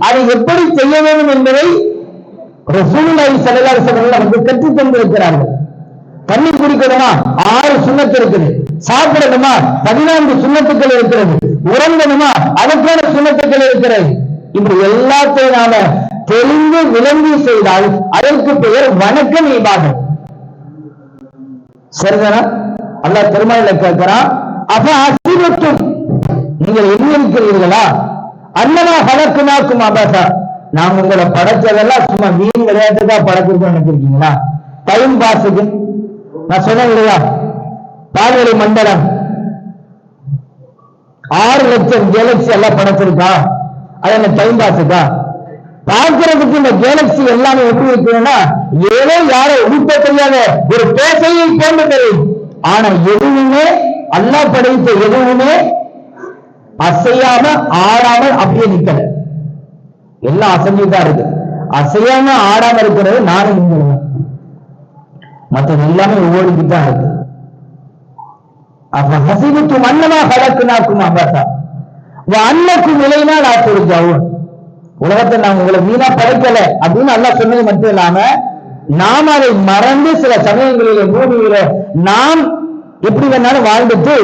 அதை எப்படி செய்ய வேண்டும் என்பதை ரசூலுல்லாஹி ஸல்லல்லாஹு அலைஹி வஸல்லம் நமக்கு கற்றுத் தந்திருக்கிறார்கள். தண்ணி குடிக்கணுமா 6 சுன்னத்து இருக்குது, சாப்பிடணுமா 14 சுன்னத்துக்கள் இருக்கிறது, உறங்கணுமா அதற்கான சுன்னத்துக்கள் இருக்கிறது. இப்படி எல்லாத்தையும் நாம தெளிந்து விளங்கி செய்தால் அதற்கு பெயர் வணக்கம் இபாதத். சரிதானா? அல்லாஹ் திருமறையில கேட்கிறான், அப்ப அசிபத்தும் நீங்கள் எண்ணிருக்கிறீர்களா அன்னமா ஹலக்குனாக்கும் அபஸா, நாம் உங்களை படைச்சதெல்லாம் சும்மா வீண் விளையாட்டுதான் படைச்சிருக்கோம் நினைச்சிருக்கீங்களா? டைம் பாஸுக்கு நான் சொன்னேன் இல்லையா, பால்வெளி மண்டலம் 6 லட்சம் கேலக்சி எல்லாம் படைச்சிருக்கா, அது என்ன டைம் பாஸுக்கா? பார்க்கிறதுக்கு இந்த கேலக்சி எல்லாமே எப்படி இருக்குன்னா ஏதோ யாரோ உடுப்ப தெரியாத ஒரு பேசையை போன்று தெரியும். ஆனா எதுவுமே அல்லாஹ் படைத்த எதுவுமே அசையாம ஆடாமல் அப்படியே நிக்கல, எல்லாம் அசைஞ்சுதான் இருக்கு. அசையாம ஆடாம இருக்கிறது நானும் நீங்களும், மற்றது எல்லாமே ஓடிக்கிட்டு தான் இருக்கு. அப்ப ஹசிபத்து மன்னமா கலக்குனாக்கும் அபாசா அன்னக்கும் நிலையினால் ஆத்திருக்காவும், உலகத்தை நான் உங்களை வீணா படைக்கல அப்படின்னு அல்லாஹ் சொன்னது மட்டும் இல்லாம நாம் அதை மறந்து சில சமயங்களில பூமியில நாம் எப்படி வேணாலும் வாழ்ந்துட்டு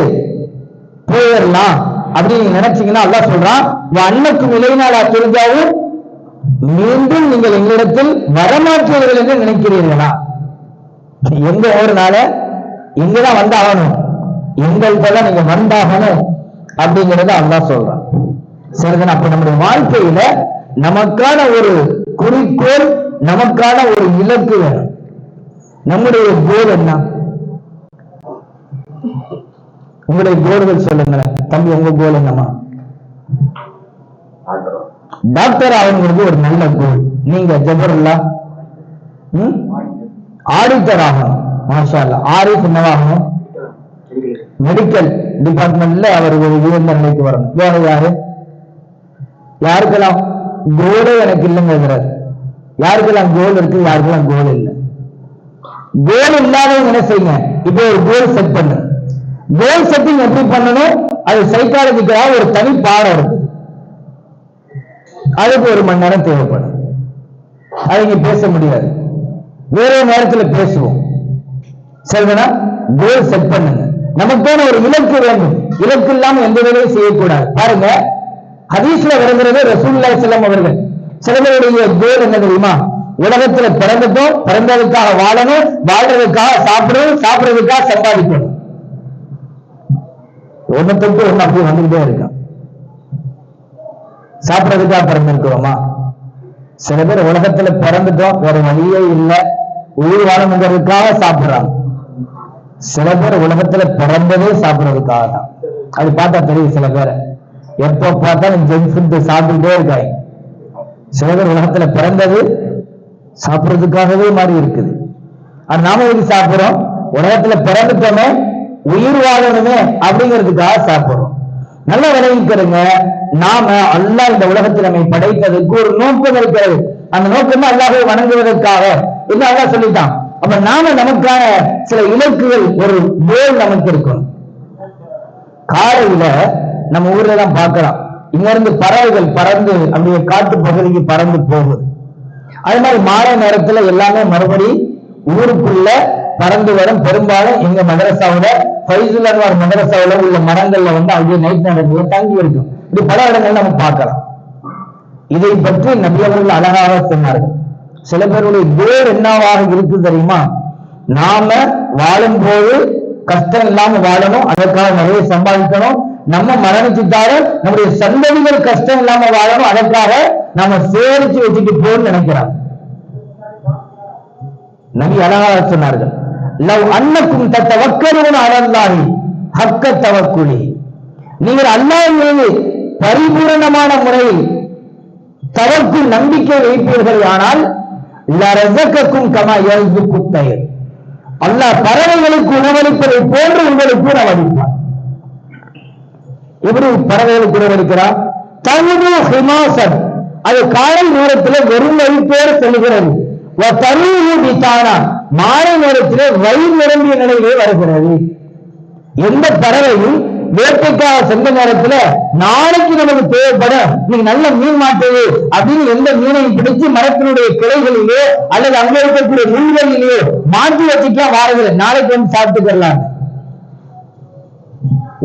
போயிடலாம் அப்படின்னு நினைச்சீங்கன்னா அல்லாஹ் சொல்றான், அன்னக்கும் நிலையினால் ஆத்திருக்காவும், மீண்டும் நீங்கள் எங்களிடத்தில் வரமாற்றீர்கள் என்று நினைக்கிறீர்களா? எங்க ஊர்னால இங்கதான் வந்தாகணும், எங்கள்கிட்ட நீங்க வந்தாகணும் அப்படிங்கறத அல்லாஹ் சொல்றான். சரிதான்? அப்ப நம்முடைய வாழ்க்கையில நமக்கான ஒரு குறிக்கோள், நமக்கான ஒரு இலக்கு வேணும். நம்முடைய கோல் என்ன? உங்களுடைய கோல்கள் சொல்லுங்களேன் தம்பி, உங்க கோல் என்னமா? டாக்டர் ஆகுங்கிறது ஒரு நல்ல கோல். நீங்க ஜபருல்லா ஆடிட்டர் ஆகணும், மாஷா அல்லாஹ். ஆரிஃப் என்னவாகணும்? மெடிக்கல் டிபார்ட்மெண்ட்ல அவர் ஒரு உயர்ந்த நிலைக்கு வரணும். வேற யாரு? யாருக்கெல்லாம் கோலே எனக்கு இல்லைங்கிறார். யாருக்கெல்லாம் கோல் இருக்கு, யாருக்கெல்லாம் கோல் இல்லை? கோல் இல்லாதவங்க என்ன செய்யுங்க, இப்போ ஒரு கோல் செட் பண்ணு. கோல் செட்டிங் எப்படி பண்ணணும், அது சைக்காலஜிக்காக ஒரு தனி பாடம் இருக்கு, அதுக்கு 1 மணி நேரம் தேவைப்படும். அது இங்க பேச முடியாது, வேற நேரத்தில் பேசுவோம். சரிதானா? கோல் செட் பண்ணுங்க. நமக்கான ஒரு இலக்கு வேண்டும், இலக்கு இல்லாம எந்த வேலையும் செய்யக்கூடாது. பாருங்க, ஹதீஸ்ல வருகிறது ரசூலுல்லாஹி ஸல்லல்லாஹு அலைஹி வஸல்லம் அவர்கள் சில பேருடைய கோல் என்ன தெரியுமா? உலகத்துல பிறந்துட்டோம், பிறந்ததுக்காக வாழணும், வாழ்றதுக்காக சாப்பிடணும், சாப்பிடுறதுக்காக சம்பாதிக்கணும். ஒன்னத்துக்கு ஒண்ணு அப்படி வந்துகிட்டே இருக்கும். சாப்பிடறதுக்காக பிறந்திருக்கிறோமா? சில பேர் உலகத்துல பிறந்துட்டோம், வேற வழியே இல்லை, உயிர் வாழணுங்கிறதுக்காக சாப்பிடுறாங்க. சில பேர் உலகத்துல பிறந்ததே சாப்பிடுறதுக்காக தான். அது பார்த்தா தெரியும். சில பேரை எப்ப பார்த்தாலும் ஜங்க் ஃபுட் சாப்பிட்டுட்டே இருக்காங்க. சில பேர் உலகத்துல பிறந்தது சாப்பிடுறதுக்காகவே மாதிரி இருக்குது. அது நாம எதுக்கு சாப்பிடுறோம்? உலகத்துல பிறந்துட்டோமே, உயிர் வாழணுமே அப்படிங்கிறதுக்காக சாப்பிடுறோம். நல்லா விளைவிக்கிறங்க, நாம அல்லாஹ் இந்த உலகத்தில் நம்மை படைத்ததுக்கு ஒரு நோக்கம் இருக்கிறது. அந்த நோக்கம் அல்லாஹ்வை வணங்குவதற்காக என்ன அல்லாஹ் சொல்லிட்டான். அப்ப நாம நமக்கான சில இலக்குகள், ஒரு கோல் நமக்கு இருக்கும். காலையில நம்ம ஊர்ல தான் பார்க்கலாம், இங்க இருந்து பறவைகள் பறந்து அப்படியே காட்டு பகுதிக்கு பறந்து போகுது. அது மாதிரி மாலை நேரத்துல எல்லாமே மறுபடி ஊருக்குள்ள பறந்து வரும். பெரும்பாலும் எங்க மதரசாவில ஃபைசுல் அன்வார் மதரசாவில உள்ள மரங்கள்ல அப்படியே நைட் நேரத்துல தங்கி இருக்கும். இப்படி பல இடங்கள் நம்ம பார்க்கலாம். இதை பற்றி நபி அவர்கள் அழகாக சொன்னார்கள். சில பேருடைய கோல் என்னவாக இருக்கு தெரியுமா? நாம வாழும் போது கஷ்டம் இல்லாம வாழணும், அதற்காக நிறைய சம்பாதிக்கணும். நம்ம மரணிச்சுட்டாலும் நம்முடைய சந்ததிகள் கஷ்டம் இல்லாம வாழணும், அதற்காக நாம சேரிச்சு வச்சுட்டு போன்னு நினைக்கிறாங்க. நபி அழகாக சொன்னார்கள், லவ் அன்னக்கும் தத்தவக்கருவன் அலல்லாஹி ஹக்க தவக்குலி, நீங்கள் அல்லாஹ் மீது பரிபூரணமான முறையில் தவக்குல் நம்பிக்கை வைப்பீர்கள், ஆனால் லரஸகக்கும் கமா யர்ஸுக்கு தய்ர், அல்லாஹ் பறவைகளுக்கு உணவளிப்பதை போன்று உங்களுக்கு உணவளிப்பார். எப்படி பறவைகளுக்கு உணவளிக்கிறார்? தகுது ஹிமாசன், அது காலை நேரத்தில் வெறும் வயிற்றோடு செல்கிறது. மாலை நேரத்திலே வயிறு நிரம்பிய நிலையிலே வருகிறது. எந்த பறவையும் வேட்டைக்காக சென்ற நேரத்துல நாளைக்கு நமக்கு தேவைப்படும் நீங்க நல்ல மீன் மாட்டுது அப்படின்னு எந்த மீனையும் பிடிச்சு மரத்தினுடைய கிளைகளிலே அல்லது அங்க இருக்கக்கூடிய முள்களிலேயோ மாட்டி வச்சுட்டா வாரது நாளைக்கு வந்து சாப்பிட்டுக்கலாம்.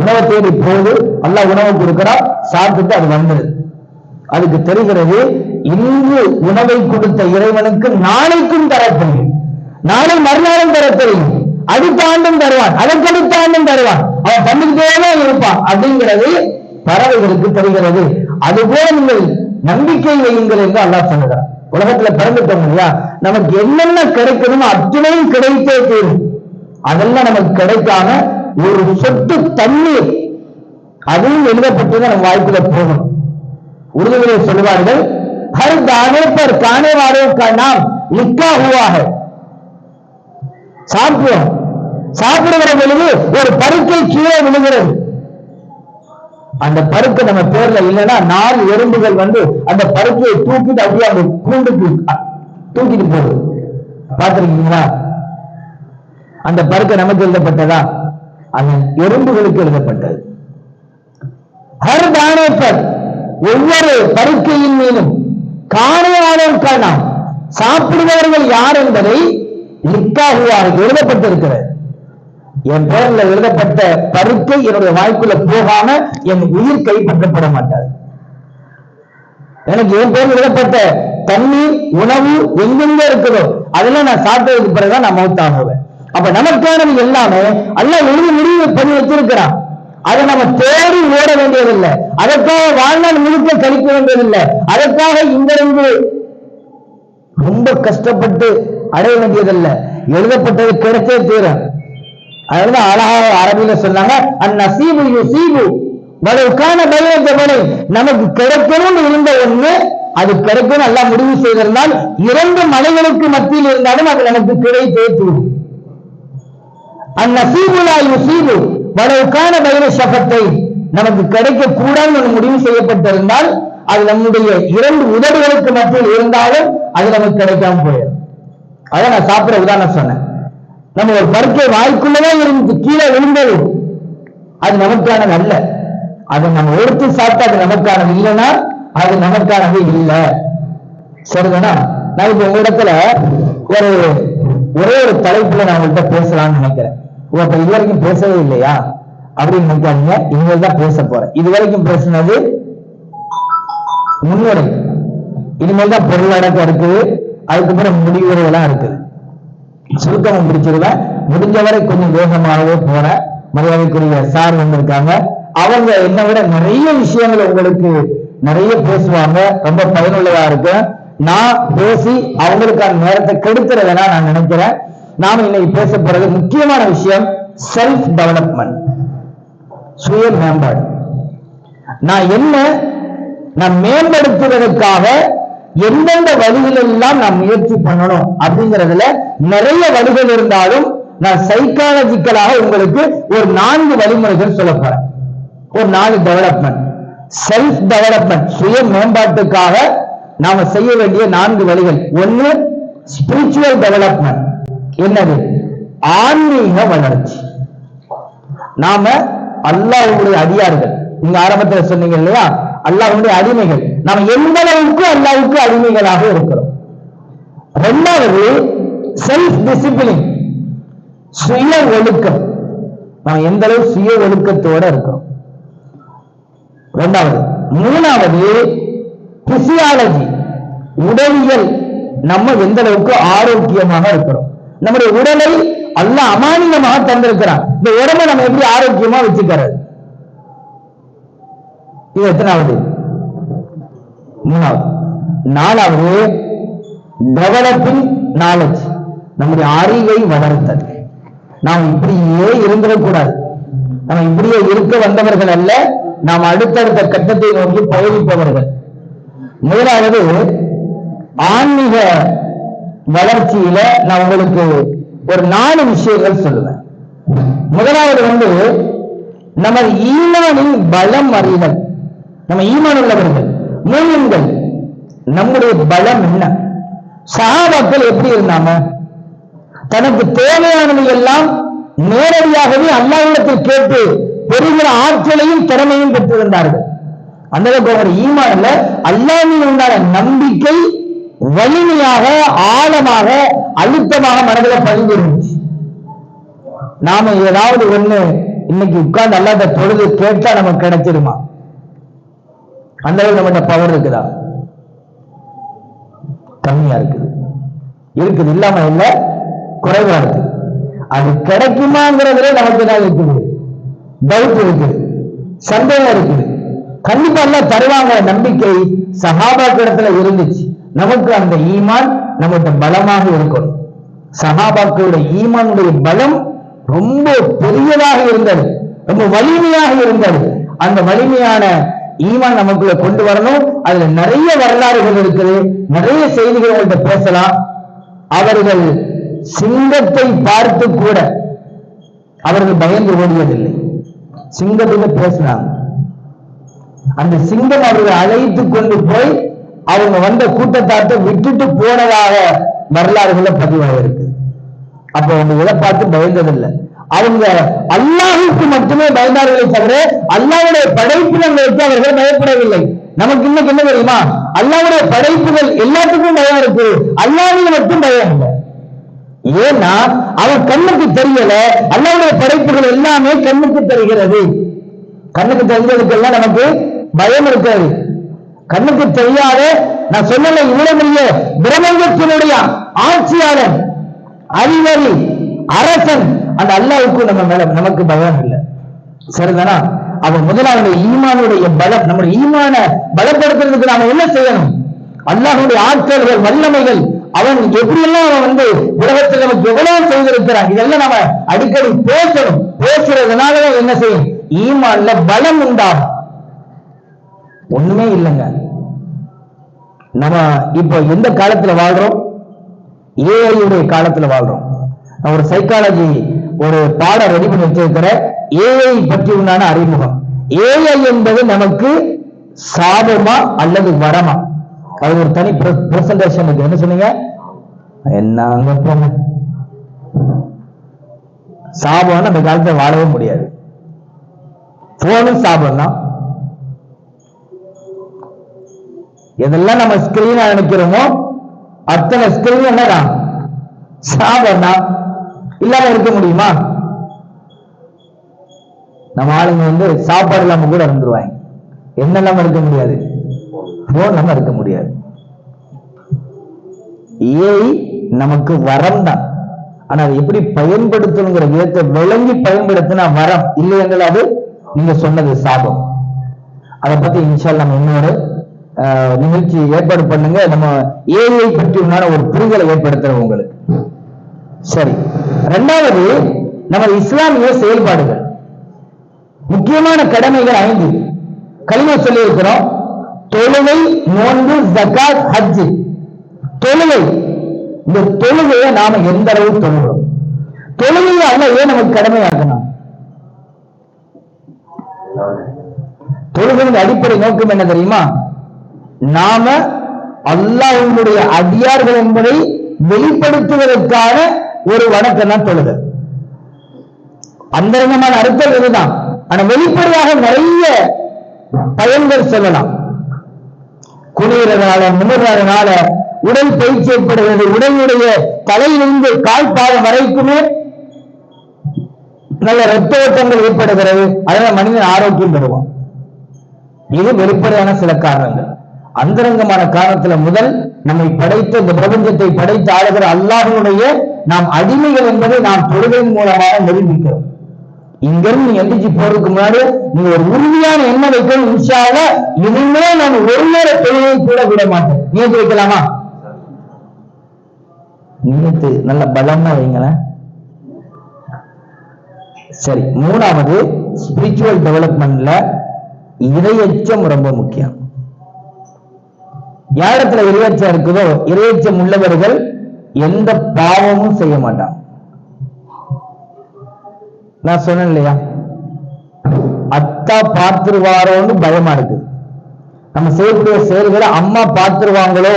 உணவை தேடி போது அல்ல உணவு கொடுக்கிறா, சாப்பிட்டுட்டு அது வந்தது. அதுக்கு தெரிகிறது இன்று உணவை கொடுத்த இறைவனுக்கு நாளைக்கும் தரப்படும், நாளை மறுநாளும் தர தெரியும், அடுத்த ஆண்டும் தருவான், அதற்கடுத்த ஆண்டும் தருவான், அவன் பண்ணிக்கிட்டே இருப்பான் அப்படிங்கிறது பறவைகளுக்கு தெரிகிறது. அதுபோல நீங்கள் நம்பிக்கை வையுங்கள் என்று அல்லாஹ் சொல்லுகிறார். உலகத்துல பிறந்துட்டோம் இல்லையா, நமக்கு என்னென்ன கிடைக்கணுமோ அத்தனையும் கிடைத்தே தீரும். அதெல்லாம் நமக்கு கிடைக்காம ஒரு சொட்டு தண்ணீர் அதுவும் எழுதப்பட்டுதான் நம்ம வாய்ப்புல போகணும். உறுதிகளை சொல்லுவார்கள், हर दाने पर खाने वालों का नाम लिखा हुआ है. சாப்பிடுவோம், சாப்பிடுகிற பொழுது ஒரு பருக்கை கீழே விழுகிறது. அந்த பருக்கை நம்ம பேர்ல இல்லைன்னா 4 எறும்புகள் வந்து அந்த பருக்கையை தூக்கிட்டு அப்படியே அந்த கூண்டுக்கு தூக்கிட்டு போகுது. பார்த்திருக்கீங்களா? அந்த பருக்கை நமக்கு எழுதப்பட்டதா? அந்த எறும்புகளுக்கு எழுதப்பட்டது. हर दाने पर ஒவ்வொரு பருக்கையின் மீதும் காணையாளர் காணாம் சாப்பிடுபவர்கள் யார் என்பதை லிக்காகுவார்கள் எழுதப்பட்டிருக்கிறது. என் பேர்ல எழுதப்பட்ட பருக்கை என்னுடைய வாய்ப்புல போகாம என் உயிர் கைப்பற்றப்பட மாட்டாது. எனக்கு என் பேர் எழுதப்பட்ட தண்ணீர் உணவு எங்கெங்க இருக்குதோ அதெல்லாம் நான் சாப்பிட்டதுக்கு பிறகுதான் நான் மௌத்தாகுவேன். அப்ப நமக்கானது எல்லாமே அல்லாஹ் எழுதி முடிவு பண்ணி வச்சிருக்கிறான். அதை நம்ம தேடி ஓட வேண்டியதில்லை, அதற்காக வாழ்நாள் முழுக்க கழிக்க வேண்டியதில்லை, அதற்காக இங்கிருந்து ரொம்ப கஷ்டப்பட்டு அடைய வேண்டியதில்லை. எழுதப்பட்டது கிடைச்சே தீரும். அதனால அழகாக அரபியில சொன்னாங்க, அந்நசீபு யுசீபு வலவுக்கான பயணத்தை நமக்கு கிடைக்கணும்னு இருந்த ஒண்ணு அது கிடைக்கும் எல்லாம் முடிவு செய்திருந்தால் 2 மலைகளுக்கு மத்தியில் இருந்தாலும் அது நமக்கு கிடைத்தே தீரும். அந்நசீபுலா யுசீபு வலவுக்கான பயண சபத்தை நமக்கு கிடைக்க கூடாதுன்னு முடிவு செய்யப்பட்டிருந்தால் அது நம்முடைய 2 உதடுகளுக்கு மத்தியில் இருந்தாலும் அது நமக்கு கிடைக்காம போயிடும். அதான் நான் சாப்பிட உதாரணம் சொன்னேன். நம்ம ஒரு பருக்கை வாய்க்குள்ளதான் இருந்து கீழே விழுந்தது, அது நமக்கானது அல்ல. அதை நம்ம எடுத்து சாப்பிட்டா அது நமக்கானது இல்லைன்னா அது நமக்கானது இல்லை. சரிதானா? நான் இப்ப உங்களிடத்துல ஒரே ஒரு தலைப்புல நான் உங்கள்கிட்ட பேசலாம்னு நினைக்கிறேன். இப்ப இதுவரைக்கும் பேசவே இல்லையா அப்படின்னு நினைக்காதீங்க, இனிமேல் தான் பேச போறேன். இதுவரைக்கும் பேசினது முன்னுரை, இனிமேல் தான் பொருளடக்கம் இருக்குது, அதுக்கப்புறம் முடிவுரையெல்லாம் இருக்குது. சுருக்கமும் பிடிச்சிருவேன், முடிஞ்சவரை கொஞ்சம் வேகமாகவே போற. மரியாதைக்குரிய சார் வந்திருக்காங்க, அவங்க என்னை விட நிறைய விஷயங்கள் உங்களுக்கு நிறைய பேசுவாங்க, ரொம்ப பயனுள்ளதா இருக்கு. நான் பேசி அவங்களுக்கான நேரத்தை கெடுத்துறதுனா நான் நினைக்கிறேன். நாம இன்னைக்கு பேச போறது முக்கியமான விஷயம் செல்ஃப் டெவலப்மெண்ட், சுய மேம்பாடு. நான் மேம்படுத்துவதற்காக எந்தெந்த வழிகள் எல்லாம் நான் முயற்சி பண்ணணும் அப்படிங்கிறதுல நிறைய வழிகள் இருந்தாலும் நான் சைக்காலஜிக்கலாக உங்களுக்கு ஒரு 4 வழிமுறைகள் சொல்ல போறேன். ஒரு 4 டெவலப்மெண்ட், செல்ஃப் டெவலப்மெண்ட், சுய மேம்பாட்டுக்காக நாம செய்ய வேண்டிய 4 வழிகள். 1 ஸ்பிரிச்சுவல் டெவலப்மெண்ட். என்னது? ஆன்மீக வளர்ச்சி. நாம அல்லாஹ்வுடைய அடியார்கள், நீங்க ஆரம்பத்தில் சொன்னீங்க இல்லையா, அல்லாஹ்வுடைய அடிமைகள். நாம் எந்த அளவுக்கு அல்லாஹ்வுக்கு அடிமைகளாக இருக்கிறோம். 2வது செல்ஃப் டிசிப்ளின், சுய ஒழுக்கம். நாம் எந்த அளவு சுய ஒழுக்கத்தோட இருக்கிறோம். 2வது. 3வது பிசியாலஜி, உடலியல். நம்ம எந்த அளவுக்கு ஆரோக்கியமாக இருக்கிறோம். நம்முடைய உடலை அல்லாஹ் அமானியமாக தந்திருக்கிறான். இந்த உடம்பை நம்ம எப்படி ஆரோக்கியமா வச்சுக்கிறது? இது எத்தனாவது? 3வது. 4வது டெவலப்பிங் நாலேஜ், நம்முடைய அறிவை வளர்த்தல். நாம் இப்படியே இருந்துடக்கூடாது, நம்ம இப்படியே இருக்க வந்தவர்கள் அல்ல, நாம் அடுத்தடுத்த கட்டத்தை நோக்கி பயணிப்பவர்கள். 3வது ஆன்மீக வளர்ச்சியில நான் உங்களுக்கு ஒரு 4 விஷயங்கள் சொல்லுவேன். முதலாவது நம்ம ஈமானின் பலம் அறிதல். நம்ம ஈமான் உள்ளவர்கள், மூமின்கள், நம்முடைய பலம் என்ன? சஹாபாக்கள் எப்படி இருந்தாங்க? தனக்கு தேவையானது எல்லாம் நேரடியாகவே அல்லாஹ்விடத்தில் கேட்டு பெறுகிற ஆற்றலையும் திறமையும் பெற்றிருந்தார்கள். அந்த அளவுக்கு ஒரு ஈமான்ல அல்லாஹ்வின் உண்டான நம்பிக்கை வலிமையாக, ஆழமாக, அழுத்தமாக மனதில் பதிந்து இருந்துச்சு. நாம ஏதாவது ஒண்ணு இன்னைக்கு உட்கார்ந்து அல்லாஹ்ட்ட தொழுது கேட்டா நமக்கு கிடைச்சிருமா? அந்த அளவுக்கு நம்மகிட்ட பவர் இருக்குதா? கம்மியா இருக்குது. இருக்குது, இல்லாம இல்ல, குறைவா இருக்கு. அது கிடைக்குமாங்கிறதுல நமக்கு தான் இருக்குது, டவுட் இருக்குது, சந்தேகம் இருக்குது. கண்டிப்பா எல்லாம் தருவாங்க நம்பிக்கை சஹாபாக்களிடத்துல இருந்துச்சு. நமக்கு அந்த ஈமான் நம்மகிட்ட பலமாக இருக்கணும். சஹாபாக்களுடைய ஈமானுடைய பலம் ரொம்ப பெரியதாக இருந்தது, ரொம்ப வலிமையாக இருந்தது. அந்த வலிமையான ஈமான் நமக்குள்ள கொண்டு வரணும். அதுல நிறைய வரலாறுகள் இருக்குது, நிறைய செய்திகள் உங்கள்கிட்ட பேசலாம். அவர்கள் சிங்கத்தை பார்த்து கூட அவர்கள் பயந்து ஓடியதில்லை. சிங்கத்துக்கு பேசினாங்க. அந்த சிங்கம் அவர்களை அழைத்து கொண்டு போய் அவங்க வந்த கூட்டத்தாட்ட விட்டுட்டு போனதாக வரலாறுகளை பதிவாக இருக்கு. அப்ப அவங்க இதை பார்த்து பயந்ததில்லை. அவங்க அல்லாஹ்வுக்கு மட்டுமே பயந்தார்களே தவிர அல்லாஹ்வுடைய படைப்பினங்களுக்கு அவர்கள் பயப்படவில்லை. நமக்கு இன்னைக்கு என்ன தெரியுமா? அல்லாஹ்வுடைய படைப்புகள் எல்லாத்துக்கும் பயம் இருக்கு, அல்லாஹ்வுக்கு மட்டும் பயம் இல்லை. ஏன்னா அவன் கண்ணுக்கு தெரியல, அல்லாஹ்வுடைய படைப்புகள் எல்லாமே கண்ணுக்கு தெரிகிறது. கண்ணுக்கு தெரிஞ்சதுக்கெல்லாம் நமக்கு பயம் இருக்காது. கண்ணுக்கு தெரியாத, நான் சொன்னல, இவ்வளவு பெரிய பிரபஞ்சத்தினுடைய ஆட்சியாளர், அதிகாரி, அரசன் அந்த அல்லாஹ்வுக்கு நம்ம மேல நமக்கு பயம் இல்லை. சரிதானா? அவன் முதலாவது ஈமானுடைய பலம், நம்முடைய ஈமான பலப்படுத்துறதுக்கு நாம என்ன செய்யணும்? அல்லாஹ்வுடைய ஆட்சியர்கள், வல்லமைகள், அவன் எப்படியெல்லாம் அவன் உலகத்தில் நமக்கு எவ்வளவு செய்திருக்கிறான், இதெல்லாம் நம்ம அடிக்கடி பேசணும். பேசுறதுனால என்ன செய்யும்? ஈமான்ல பலம் உண்டாகும். ஒண்ணுமே இல்லைங்க. நம்ம இப்போ எந்த காலத்துல வாழ்றோம்? ஏஐ காலத்துல வாழ்றோம். நான் ஒரு சைக்காலஜி ஒரு பாடம் ரெடி பண்ணி வச்சிருக்கிற ஏஐ பற்றி உண்டான அறிமுகம். ஏஐ என்பது நமக்கு சாபமா அல்லது வரமா? அது ஒரு தனி பிரசன்டேஷன் இருக்கு. என்ன சொன்னீங்க? என்ன அங்க போங்க, சாபம் அந்த காலத்துல வாழவே முடியாது. போனும் சாபம் தான். எதெல்லாம் நம்ம ஸ்கிரீனா நினைக்கிறோமோ அத்தனை ஸ்கிரீன் என்னதான்? சாபம் தான். இல்லாம இருக்க முடியுமா? நம்ம ஆளுங்க சாப்பாடு இல்லாம கூட இருந்துருவாங்க. என்ன இல்லாம இருக்க முடியாது, போன் இல்லாம இருக்க முடியாது. ஏஐ நமக்கு வரம் தான். ஆனா அதை எப்படி பயன்படுத்தணுங்கிற விதத்தை விளங்கி பயன்படுத்தினா வரம், இல்லையென்றால் அது நீங்க சொன்னது சாபம். அதை பத்தி இன்ஷா அல்லாஹ் நம்ம இன்னொரு நிகழ்ச்சி ஏற்பாடு பண்ணுங்க. நம்ம ஏஐ பற்றி ஒரு புரிதலை ஏற்படுத்துறோம் உங்களுக்கு. சரி, இரண்டாவது நம்ம இஸ்லாமிய செயல்பாடுகள், முக்கியமான கடமைகள் 5 கலிமா சொல்லி இருக்கிறோம். தொழுகை, நோன்பு, ஜகாத், ஹஜ். தொழுகை, இந்த தொழுகையை நாம எந்த அளவு தொழுகிறோம்? தொழுகையை அல்லாஹ் ஏன் நமக்கு கடமையாக்கணும்? தொழுகையின் அடிப்படை நோக்கம் என்ன தெரியுமா? நாம அல்லாஹ்வுடைய அடியார்கள் என்பதை வெளிப்படுத்துவதற்கான ஒரு வணக்கம் தான் தொழுகை. அந்தரங்கமான அர்த்தம் இதுதான். ஆனா வெளிப்படையாக நிறைய பயன்கள் சொல்லலாம். குளிர்றதுனால, நிமிர்றதுனால உடல் பயிற்சி ஏற்படுகிறது. உடலுடைய தலையிலிருந்து கால் பாதம் வரைக்குமே நல்ல ரத்த ஓட்டங்கள் ஏற்படுகிறது. அதனால மனிதன் ஆரோக்கியம் பெறுவான். இது வெளிப்படையான சில காரணங்கள். அந்தரங்கமான காரணத்துல முதல் நம்மை படைத்த, இந்த பிரபஞ்சத்தை படைத்து ஆளுகிற அல்லாஹ்வுடைய நாம் அடிமைகள் என்பதை நாம் தொழுகையின் மூலமாக நிரூபிக்கிறோம். இங்கிருந்து நீங்க எந்திரிச்சு போறதுக்கு முன்னாடி நீங்க ஒரு உறுதியான எண்ணம் வைக்கணும். இன்ஷா அல்லாஹ் இனிமே நான் ஒரு நேர தொழுகை கூட விட மாட்டேன். நியத்து வைக்கலாமா? நியத்து நல்ல பலமா வைங்களேன். சரி, மூணாவது ஸ்பிரிச்சுவல் டெவலப்மெண்ட்ல இறையச்சம் ரொம்ப முக்கியம். யாரிடத்துல இறையச்சம் இருக்குதோ, இறையச்சம் உள்ளவர்கள் எந்த பாவமும் செய்ய மாட்டாங்க. நான் சொன்னேன் இல்லையா, அத்தா பார்த்துருவாரோன்னு பயமா இருக்கு. நம்ம செய்யக்கூடிய செயல்களை அம்மா பார்த்துருவாங்களோ,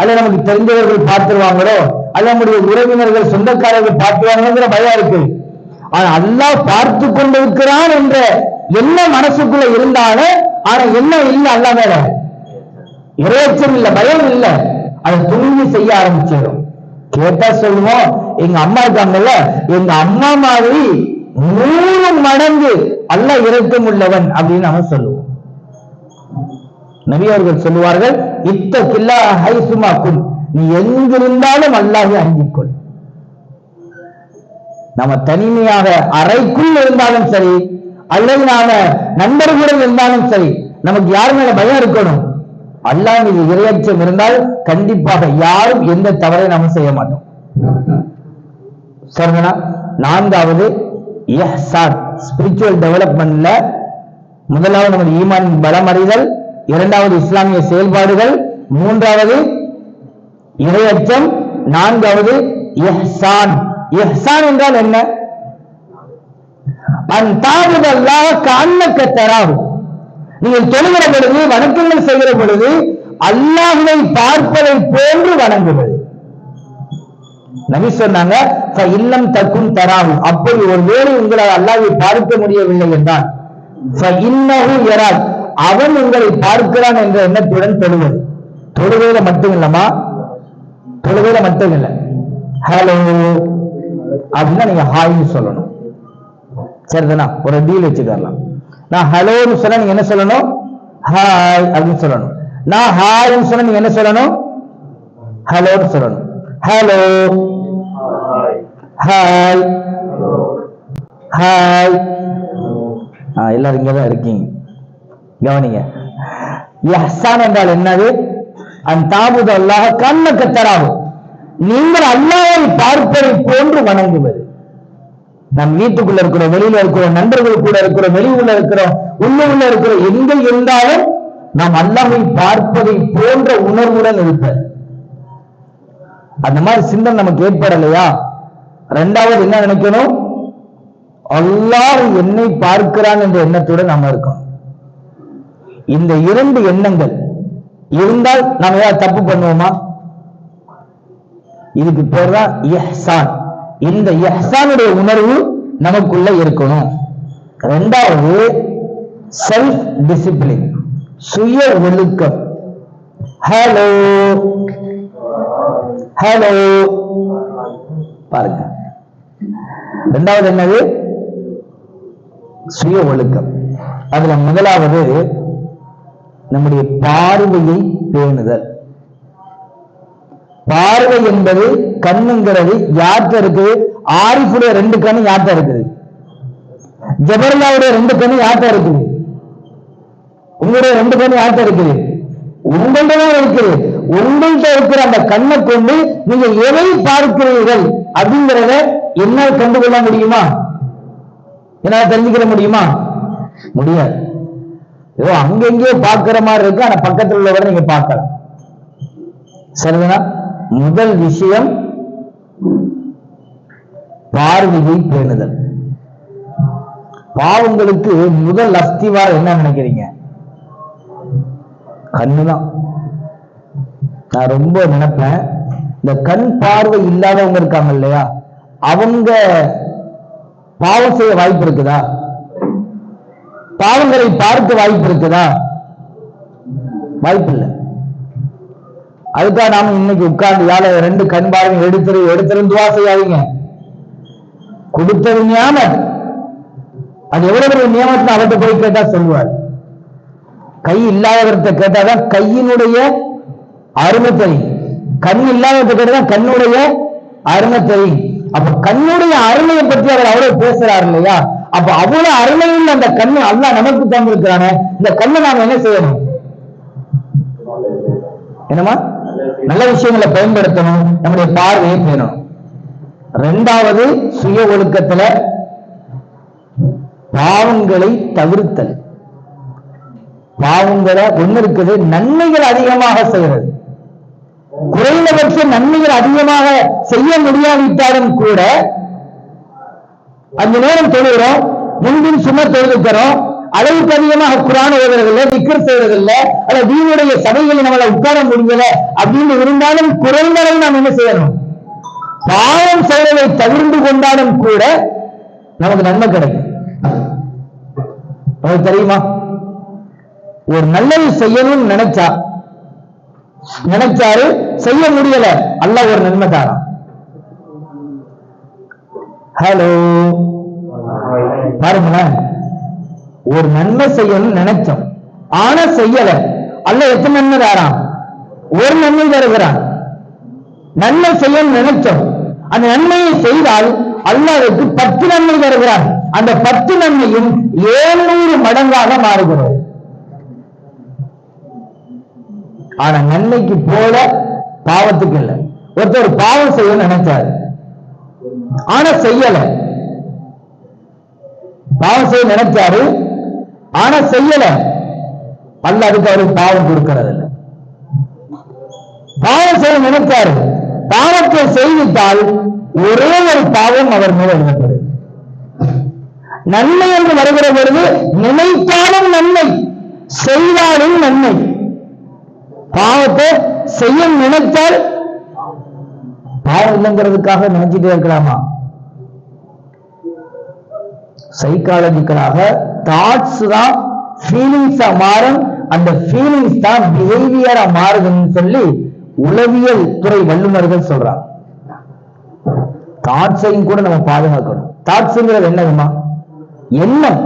அல்ல நமக்கு தெரிந்தவர்கள் பார்த்துருவாங்களோ, அல்ல நம்முடைய உறவினர்கள், சொந்தக்காரர்கள் பார்த்துருவாங்கிற பயம் இருக்கு. ஆனா அல்லாஹ் பார்த்து கொண்டிருக்கிறான் என்ற என்ன மனசுக்குள்ள இருந்தாலும் ஆனா என்ன இல்ல அல்ல மேல இறையச்சம் இல்ல, பயம் இல்ல, அதை துணிஞ்சு செய்ய ஆரம்பிச்சிடும். கேட்டா சொல்லுவோம், எங்க அம்மா இருக்காங்கல்ல, எங்க அம்மா மாதிரி 100 மடங்கு அல்லாஹ் இரக்கம் உள்ளவன் அப்படின்னு நம்ம சொல்லுவோம். நபி அவர்கள் சொல்லுவார்கள், இத்தகில்லா ஹைசுமா குன், நீ எங்கிருந்தாலும் அல்லாஹ்வை அஞ்சிக்கொள். நம்ம தனிமையாக அறைக்குள் இருந்தாலும் சரி, அல்லது நாம நண்பர்களுடன் இருந்தாலும் சரி, நமக்கு யார் மேல பயம் இருக்கணும்? அல்லாஹ் மீது இறையச்சம் இருந்தால் கண்டிப்பாக யாரும் எந்த தவறை நாம செய்ய மாட்டோம். சரிங்களா? 4வது இஹ்சான், ஸ்பிரிச்சுவல் டெவலப்மெண்ட்ல முதலாவது நமது ஈமான் பலம் அறிதல், 2வது இஸ்லாமிய செயல்பாடுகள், 3வது இறையச்சம், 4வது இஹ்சான். இஹ்சான் என்றால் என்ன? அன்தாபுதல்லாஹ் கஅன்னக தராஹு, நீங்கள் தொழுகிற பொழுது, வணக்கங்கள் செய்கிற பொழுது அல்லாஹ்வை பார்ப்பதை போன்று வணங்குவது. நபி சொன்னாங்க, ஃபஇல்லம் தகுன் தராஹு, அப்படி ஒருவேளை உங்களால் அல்லாஹ்வை பார்க்க முடியவில்லை என்றால் ஃபஇன்னஹு யராக், அவன் உங்களை பார்க்கிறான் என்ற எண்ணத்துடன் தொழுவது. தொழுகையில மட்டும் இல்லமா, தொழுகையில மட்டும் இல்ல, ஹலோ அப்படின்னா நீங்க ஹாய்னு சொல்லணும். சரிதானா? ஒரு டீல் வச்சுக்கலாம். நான் ஹலோன்னு சொன்னா நீங்க என்ன சொல்லணும்? ஹாய் அப்படின்னு சொல்லணும். நான் ஹாய்னு சொன்னா நீங்க என்ன சொல்லணும்? ஹலோன்னு சொல்லணும். Hello, hi, hi. எல்லாரும் இங்கதான் இருக்கீங்க, கவனிங்க. இஹ்சான் என்றால் என்னது? அன்தாபுத அல்லாஹ் கஅன்னக தராஹு, நீங்கள் அல்லாஹ்வை பார்ப்பதை போன்று வணங்குவது. நம் வீட்டுக்குள்ள இருக்கிறோம், வெளியில இருக்கிறோம், நண்பர்கள் கூட இருக்கிறோம், வெளியுள்ள இருக்கிறோம், உள்ள இருக்கிறோம், எங்க இருந்தாலும் நாம் அல்லாஹ்வை பார்ப்பதை போன்ற உணர்வுடன் இருப்பது. அந்த மாதிரி சிந்தனை நமக்கு ஏற்படலையா? 2வது என்ன நினைக்கணும்? அல்லாஹ் என்னை பார்க்கிறான் என்ற எண்ணத்துடன் நாம இருக்கணும். இந்த 2 எண்ணங்கள் இருந்தால் நாம ஏதாவது தப்பு பண்ணுவோமா? இதுக்கு பேர் தான் இஹ்சான். இந்த இஹ்சானுடைய உணர்வு நமக்குள்ள இருக்கணும். 2வது செல்ஃப் டிசிப்ளின், சுய ஒழுக்கம். ஹலோ, ஹலோ பாருங்க. 2வது என்னது? சுய ஒழுக்கம். அதுல முதலாவது நம்முடைய பார்வையை பேணுதல். பார்வை என்பது கண்ணுங்கிறது யார்கிட்ட இருக்குது? ஆரிஃபுடைய 2 கண்ணு யார்கிட்ட இருக்குது? ஜபர்லாவுடைய 2 கண்ணு யார்கிட்ட இருக்குது? உங்களுடைய 2 கண்ணு யார்கிட்ட இருக்குது? உங்கள்கிட்ட தான் இருக்குது. உங்கள்கிட்ட இருக்கிற அந்த கண்ணை கொண்டு நீங்க எதை பார்க்கிறீர்கள் அப்படிங்கிறத என்னால் கண்டுகொள்ள முடியுமா? என்னால் தெரிஞ்சுக்கிற முடியுமா? முடியாது. ஏதோ அங்கெங்கேயோ பார்க்கிற மாதிரி இருக்கு, ஆனா பக்கத்தில் உள்ளவரை நீங்க பார்க்கலாம். சரிங்களா? முதல் விஷயம் பார்வையை பேணுதல். பாவங்களுக்கு முதல் அஸ்திவாரம் என்ன நினைக்கிறீங்க? கண்ணுதான். நான் ரொம்ப நினைப்பேன், இந்த கண் பார்வை இல்லாதவங்க இருக்காங்க இல்லையா, அவங்க பாவம் செய்ய வாய்ப்பு இருக்குதா? பாவங்களை பார்க்க வாய்ப்பு இருக்குதா? வாய்ப்பு இல்லை. அதுக்காக நாம இன்னைக்கு உட்கார்ந்து யாழ 2 கண் பார்வை எடுத்துருந்து துவா செய்யாதீங்க. கொடுத்தது நியாமத், அது எவ்வளவு பெரிய நியமத்தை அவர்கிட்ட போய் கேட்டா சொல்லுவார். கை இல்லாதவர்கிட்ட கேட்டாதான் கையினுடைய அருமை தெரியும், கண் இல்லாதவர்கிட்ட கேட்டாதான் கண்ணுடைய அருமை தெரியும். அப்ப கண்ணுடைய அருமையை பற்றி அவர் அவ்வளவு பேசுறாரு இல்லையா? அப்ப அவ்வளவு அருமையில் அந்த கண்ணு அல்லாஹ் நமக்கு தந்திருக்கிறானே, இந்த கண்ணை நாம என்ன செய்யணும்? என்னமா? நல்ல விஷயங்களை பயன்படுத்தணும், நம்முடைய பார்வையை பேணணும். 2வது சுய ஒழுக்கத்துல பாவங்களை தவிர்த்தல். பாவங்களை ஒண்ணு இருக்குது, நன்மைகள் அதிகமாக செய்யறது. குறைந்தபட்ச நன்மைகள் அதிகமாக செய்ய முடியாவிட்டாலும் கூட அந்த நேரம் தொழுகிறோம், முன்பின் சும்மா தொழுகிறோம், அளவுக்கு அதிகமாக குர்ஆன் ஓதுறதில்லை, திக்ர் செய்யறதில்லை, அல்ல தீனுடைய சபைகளில் நம்மளை உட்கார முடியல அப்படின்னு இருந்தாலும் குறைந்தளவு நாம் என்ன செய்யணும்? பாவம் செய்வதை தவிர்த்து கொண்டாலும் கூட நமக்கு நன்மை கிடைக்கும். உங்களுக்கு தெரியுமா? ஒரு நல்லது செய்யணும்னு நினைச்சாரு, செய்ய முடியல, அல்லாஹ் ஒரு நன்மை தாரான். ஹலோ, பாருங்களேன், ஒரு நன்மை செய்யணும்னு நினைச்சோம், ஆனா செய்யல, அல்லாஹ் எத்தனை நன்மை தாரான்? ஒரு நன்மை தருகிறான். நன்மை செய்யணும்னு நினைச்சோம், அந்த நன்மையை செய்தால் அல்லாஹ்வுக்கு 10 நன்மை தருகிறான். அந்த 10 நன்மையும் 700 மடங்காக மாறுகிறது. ஆனா நன்மைக்கு போல பாவத்துக்கு இல்லை. ஒருத்தர் பாவம் செய்ய நினைச்சாரு, ஆனா செய்யல. பாவம் செய்ய நினைச்சாரு, ஆனா செய்யல, அல்லாஹ் அதுக்கு அவருக்கு பாவம் கொடுக்கிறது இல்லை. பாவம் செய்ய நினைச்சாரு, பாவத்தை செய்துட்டால் ஒரே ஒரு பாவம் அவர் மேல் எழுதப்படுது. நன்மை என்று வருகிற பொழுது நினைத்தாலும் நன்மை, செய்தாலும் நன்மை. பாவத்தை செய்ய நினைத்தால் பாவம் இல்லைங்கிறதுக்காக நினைச்சிட்டே இருக்கலாமா? சைக்காலஜிக்கலாக தாட்ஸ் தான் ஃபீலிங்ஸா மாறும், அந்த ஃபீலிங்ஸ் தான் பிஹேவியரா மாறுதுன்னு சொல்லி உளவியல் துறை வல்லுநர்கள் சொல்றாங்க. தாட்ஸையும் கூட நம்ம பாதுகாக்கணும். தாட்ஸ்ங்கிறது என்னதுமா? எண்ணம்.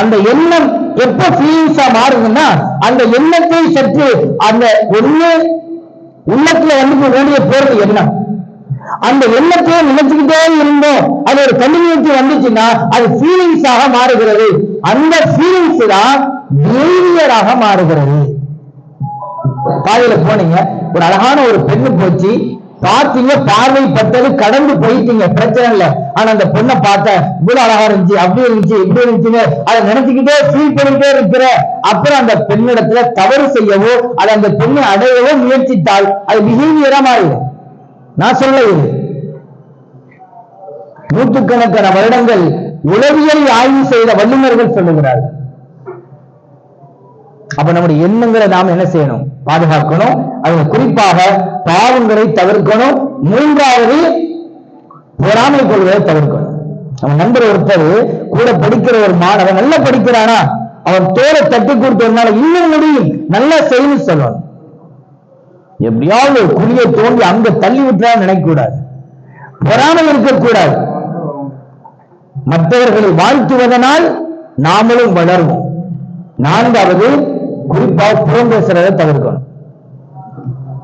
அந்த எண்ணம் எப்ப ஃபீலிங்ஸா மாறுதுன்னா, அந்த எண்ணத்தை சற்று அந்த உள்ளத்துல வந்து வேண்டிய போறது எண்ணம். அந்த எண்ணத்தையே நினைச்சுக்கிட்டே இருந்தோம், அது ஒரு கண்டினியூட்டி வந்துச்சுன்னா அது ஃபீலிங்ஸாக மாறுகிறது. அந்த ஃபீலிங்ஸ் தான் பிஹேவியராக மாறுகிறது. பாதையில போனீங்க, ஒரு அழகான ஒரு பெண்ணு போச்சு, பார்த்தீங்க, பார்வை பட்டது, கடந்து போயிட்டீங்க, பிரச்சனை இல்லை. ஆனா அந்த பொண்ணை பார்த்த, இவ்வளவு அழகா இருந்துச்சு, அப்படி இருந்துச்சு, இப்படி இருந்துச்சுன்னு அதை நினைச்சுக்கிட்டே ஃபீல் பண்ணிட்டே இருக்கிற, அப்புறம் அந்த பெண்ணிடத்துல தவறு செய்யவோ அதை அந்த பெண்ணை அடையவோ முயற்சித்தால் அது பிஹேவியரா மாறிடும். நான் சொல்ல, இது நூற்றுக்கணக்கான வருடங்கள் உளவியல் ஆய்வு செய்த வல்லுநர்கள் சொல்லுகிறார்கள். அப்ப நம்முடைய எண்ணங்களை நாம் என்ன செய்யணும்? பாதுகாக்கணும். அது குறிப்பாக பாவங்களை தவிர்க்கணும். மூன்றாவது, பொறாமை கொள்வதை தவிர்க்கணும். நம்ம நண்பர் ஒருத்தர் கூட படிக்கிற ஒரு மாணவன் நல்லா படிக்கிறானா, அவன் தோலை தட்டி கொடுத்ததுனால இன்னும் முடியும், நல்லா செய்து சொல்லணும். எப்படியாவது ஒரு குழியை தோண்டி அங்க தள்ளி விட்டா நினைக்க கூடாது. பொறாமை இருக்கக்கூடாது. மற்றவர்களை வாழ்த்துவதனால் நாமளும் வளர்வோம். நான்காவது, குறிப்பாக புறம் பேசுறதை தவிர்க்கணும்.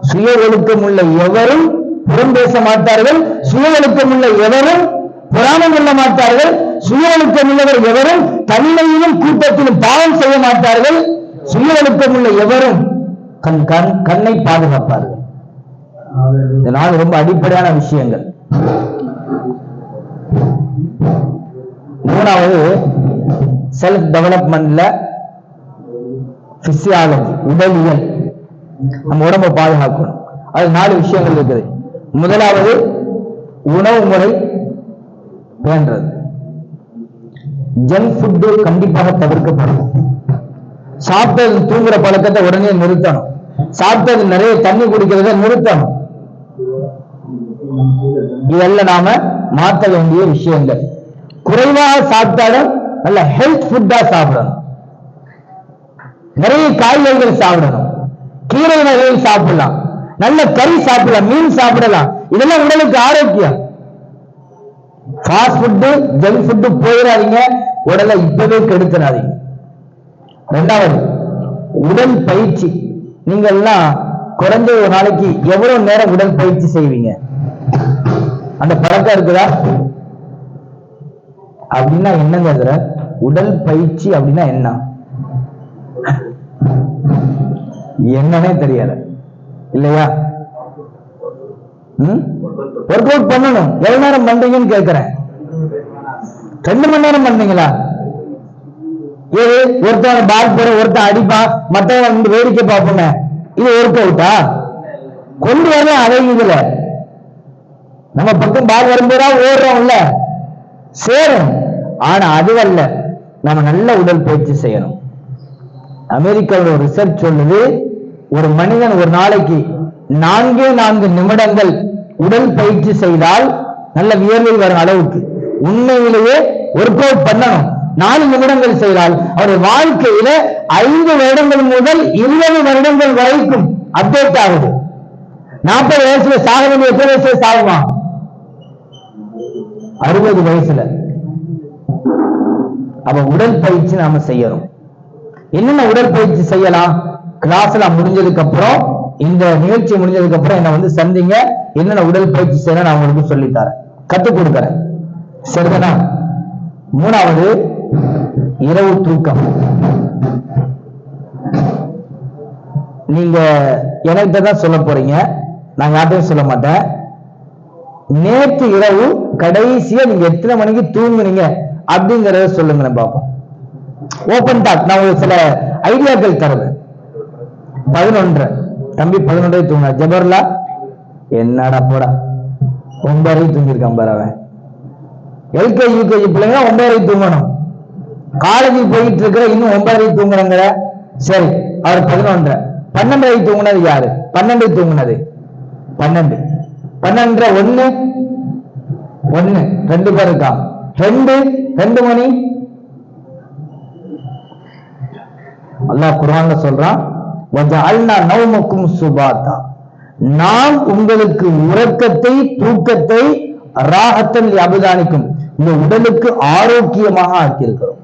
சுய ஒழுக்கம் உள்ள எவரும் புறம் பேச மாட்டார்கள். சுய ஒழுக்கம் உள்ள எவரும் பொறாமை கொள்ள மாட்டார்கள். சுய ஒழுக்கம் உள்ளவர் எவரும் தனிமையிலும் கூட்டத்திலும் பாவம் செய்ய மாட்டார்கள். சுய ஒழுக்கம் உள்ள எவரும் கண்ணை பாதுகாப்பார்கள். இதனால் ரொம்ப அடிப்படையான விஷயங்கள். மூணாவது, செல்ஃப் டெவலப்மெண்ட்ல பிசியாலஜி, உடலியல், நம்ம உடம்பை பாதுகாக்கணும். அது 4 விஷயங்கள் இருக்குது. முதலாவது, உணவு முறை வேண்டது. ஜங்க் ஃபுட்டு கண்டிப்பாக தவிர்க்கப்படும். சாப்பிட்டது தூங்குற பழக்கத்தை உடனே நிறுத்தணும். சாப்பிட்டது நிறைய தண்ணி குடிக்கிறத நிறுத்தணும். இதெல்லாம் நாம மாற்ற வேண்டிய விஷயங்கள். குறைவாக சாப்பிட்டாலும் நல்ல ஹெல்த் ஃபுட்டா சாப்பிடணும். நிறைய காய்கறிகள் சாப்பிடணும். கீரை வகைகள் சாப்பிடலாம். நல்ல கறி சாப்பிடலாம், மீன் சாப்பிடலாம். இதெல்லாம் உடலுக்கு ஆரோக்கியம். ஃபாஸ்ட் ஃபுட்டு, ஜங்க் ஃபுட்டு போயிடாதீங்க, உடலை இப்பவே கெடுத்துடாதீங்க. இரண்டாவது, உடல் பயிற்சி. நீங்க எல்லாம் குறைஞ்ச ஒரு நாளைக்கு எவ்வளவு நேரம் உடல் பயிற்சி செய்வீங்க? அந்த பழக்கம் இருக்குதா? அப்படின்னா என்னங்க உடல் பயிற்சி அப்படின்னா என்ன? என்னன்னே தெரியல இல்லையா? ஒர்க் அவுட் பண்ணணும். எவ்வளவு நேரம் பண்றீங்கன்னு கேட்கிறேன். 2 மணி நேரம் பண்றீங்களா? இது ஒருத்தவங்க பால் போற, ஒருத்தன் அடிப்பா, மற்றவங்க வேடிக்கை பார்ப்போங்க. இது ஒர்க் அவுட்டா? கொண்டு வர அதை இதுல நம்ம பக்கம் பால் வரும்போதா ஓடுறோம்ல, சேரும். ஆனா அதுவல்ல, நம்ம நல்ல உடல் பயிற்சி செய்யணும். அமெரிக்காவோட ரிசர்ச் சொல்லுது, ஒரு மனிதன் ஒரு நாளைக்கு 4 நிமிடங்கள் உடல் பயிற்சி செய்தால் நல்ல வியர்வை வரும் அளவுக்கு உண்மையிலேயே ஒர்க் அவுட் பண்ணணும். 4 நிமிடங்கள் செய்தால் அவருடைய வாழ்க்கையில 5 வருடங்கள் முதல் 20 வருடங்கள் வரைக்கும் அப்டேட் ஆகுது. 40 வயசுல சாக வேண்டிய எத்தனை வயசுல சாகுமா? 60 வயசுல. அப்ப உடற்பயிற்சி நாம செய்யணும். என்னென்ன உடற்பயிற்சி செய்யலாம்? கிளாஸ்ல முடிஞ்சதுக்கு அப்புறம், இந்த நிகழ்ச்சி முடிஞ்சதுக்கு அப்புறம் என்ன வந்து சந்திங்க. என்னென்ன உடற்பயிற்சி செய்யணும் நான் உங்களுக்கு சொல்லித்தரேன், கத்துக் கொடுக்கிறேன். சரிதானா? 3வது இரவு தூக்கம். நீங்க என்கிட்ட தான் சொல்ல போறீங்க, நான் யார்ட்டையும் சொல்ல மாட்டேன். நேற்று இரவு கடைசியா நீங்க எத்தனை மணிக்கு தூங்குனீங்க அப்படிங்கறத சொல்லுங்க, பார்ப்போம். Open talk. நான் ஒரு சில ஐடியாக்கள் தருவேன். 11 தம்பி 11 தூங்கினா. ஜபர்லா என்னடா போடா 9 தூங்கிருக்கான் பாரு. அவன் எல்கேஜி யூகேஜி பிள்ளைங்க 9 தூங்கணும். காலேஜ் போயிட்டு இருக்கிற இன்னும் 9 தூங்குறங்க. சரி, அவர் 11. 12 தூங்குனது யாரு? 12 தூங்குனது 12 1 2 பேர் இருக்கா. 2 மணி. அல்லாஹ் குர்ஆன்ல சொல்றான், வஜஅல்னா நௌமக்கும் சுபாதா, நாம் உங்களுக்கு உறக்கத்தை தூக்கத்தை ராஹத்தன் அபுதானிக்கும், இந்த உடலுக்கு ஆரோக்கியமாக ஆக்கியிருக்கிறோம்.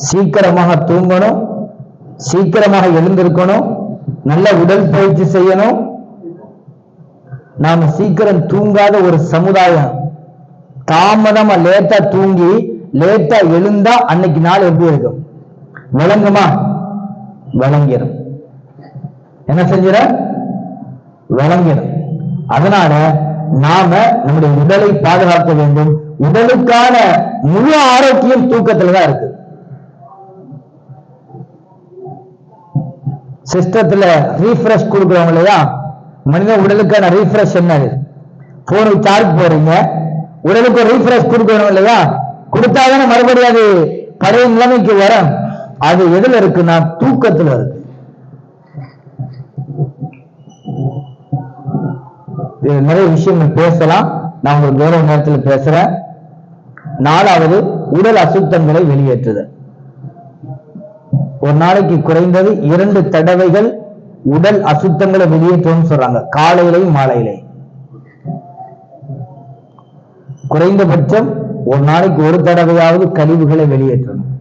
சீக்கிரமாக தூங்கணும், சீக்கிரமாக எழுந்திருக்கணும், நல்ல உடல் பயிற்சி செய்யணும். நாம சீக்கிரம் தூங்காத ஒரு சமுதாயம். தாமதமா லேட்டா தூங்கி லேட்டா எழுந்தா அன்னைக்கு நாள் எப்படி இருக்கும்? விளங்குமா? விளங்கிடும். என்ன செஞ்சிட? விளங்கிடும். அதனால நாம நம்முடைய உடலை பாதுகாக்க வேண்டும். உடலுக்கான முழு ஆரோக்கியம் தூக்கத்துல தான் இருக்கு. சிஸ்டத்துல ரீஃப்ரெஷ் கொடுக்குறவங்க இல்லையா, மனித உடலுக்கான ரீஃப்ரெஷ் என்னது? போனுக்கு சார்ஜ் போறீங்க, உடலுக்கு ரீஃப்ரெஷ் கொடுக்கணும் இல்லையா? கொடுத்தாதானே மறுபடியும் அது பழைய நிலைமைக்கு வரும். அது எதுல இருக்குன்னா தூக்கத்துல இருக்கு. நிறைய விஷயங்கள் பேசலாம், நான் உங்களுக்கு வேற நேரத்தில் பேசுறேன். 4வது உடல் அசுத்தங்களை வெளியேற்றுதல். ஒரு நாளைக்கு குறைந்தது 2 தடவைகள் உடல் அசுத்தங்களை வெளியேற்றணும்னு சொல்றாங்க, காலையிலையும் மாலையிலையும். குறைந்தபட்சம் ஒரு நாளைக்கு 1 தடவையாவது கழிவுகளை வெளியேற்றணும்.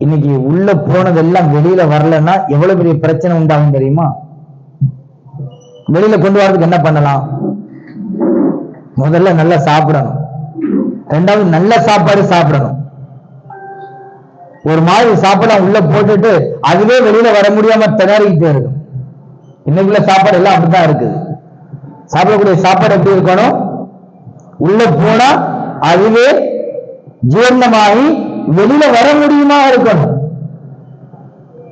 இன்னைக்கு உள்ள போனதெல்லாம் வெளியில வரலன்னா எவ்வளவு பெரிய பிரச்சனை உண்டாகும் தெரியுமா? வெளியில கொண்டு வரதுக்கு என்ன பண்ணலாம்? முதல்ல நல்லா சாப்பிடணும், 2வது நல்ல சாப்பாடு சாப்பிடணும். ஒரு மாதிரி சாப்பாடு உள்ள போட்டுட்டு அதுவே வெளியில வர முடியாம திணறிக்கிட்டே இருக்கும். இன்னைக்குள்ள சாப்பாடு எல்லாம் அப்படித்தான் இருக்குது. சாப்பிடக்கூடிய சாப்பாடு எப்படி இருக்கணும்? உள்ள போனா அதுவே ஜீரணமாகி வெளியில வர முடியுமா இருக்கணும்.